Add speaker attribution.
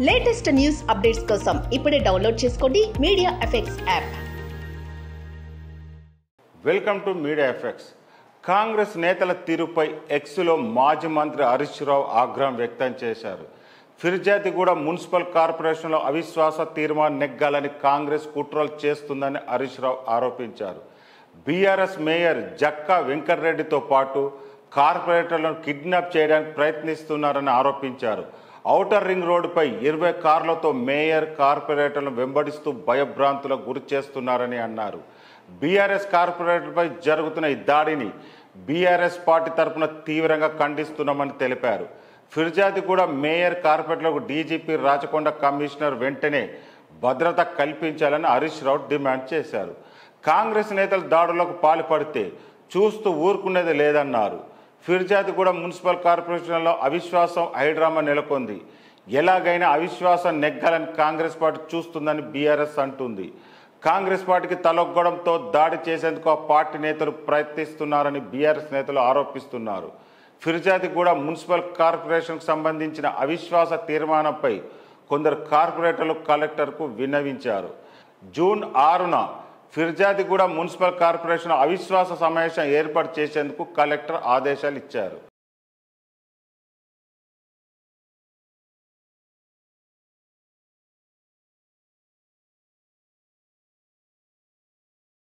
Speaker 1: Latest news updates కోసం ఇప్పుడే download చేసుకోండి media effects app.
Speaker 2: Welcome to media effects. Congress నేతల తీరుపై ఎక్స్లో మాజీ మంత్రి హరీష్ రావు ఆగ్రహం వ్యక్తం చేశారు. ఫిర్యాదిగూడ మున్సిపల్ కార్పొరేషన్లో అవిశ్వాస తీర్మానం నెగ్గాలని కాంగ్రెస్ కుట్రలు చేస్తుందని హరీష్ రావు ఆరోపించారు. బీఆర్ఎస్ మేయర్ జక్కా వెంకటరెడ్డితో పాటు కార్పొరేటర్లను కిడ్నాప్ చేయడానికి ప్రయత్నిస్తున్నారని ఆరోపించారు. ఔటర్ రింగ్ రోడ్డుపై 20 కార్లతో మేయర్ కార్పొరేటర్లను వెంబడిస్తూ భయభ్రాంతులకు గురి చేస్తున్నారని అన్నారు. బీఆర్ఎస్ కార్పొరేటర్పై జరుగుతున్న ఈ దాడిని బీఆర్ఎస్ పార్టీ తరఫున తీవ్రంగా ఖండిస్తున్నామని తెలిపారు. ఫిర్యాదిగూడ మేయర్ కార్పొరేటర్లకు డీజీపీ రాచకొండ కమిషనర్ వెంటనే భద్రత కల్పించాలని హరీష్ రావు డిమాండ్ చేశారు. కాంగ్రెస్ నేతలు దాడులకు పాల్పడితే చూస్తూ ఊరుకునేది లేదన్నారు. ఫిర్యాదిగూడ మున్సిపల్ కార్పొరేషన్లో అవిశ్వాసం హైడ్రామా నెలకొంది. ఎలాగైనా అవిశ్వాసం నెగ్గాలని కాంగ్రెస్ పార్టీ చూస్తుందని బీఆర్ఎస్ అంటుంది. కాంగ్రెస్ పార్టీకి తలొగ్గడంతో దాడి చేసేందుకు ఆ పార్టీ నేతలు ప్రయత్నిస్తున్నారని బీఆర్ఎస్ నేతలు ఆరోపిస్తున్నారు. ఫిర్యాదిగూడ మున్సిపల్ కార్పొరేషన్కు సంబంధించిన అవిశ్వాస తీర్మానంపై కొందరు కార్పొరేటర్లు కలెక్టర్కు విన్నవించారు. జూన్ 6న ఫిర్యాదిగూడ మున్సిపల్ కార్పొరేషన్ అవిశ్వాస సమావేశం ఏర్పాటు చేసేందుకు కలెక్టర్ ఆదేశాలు ఇచ్చారు.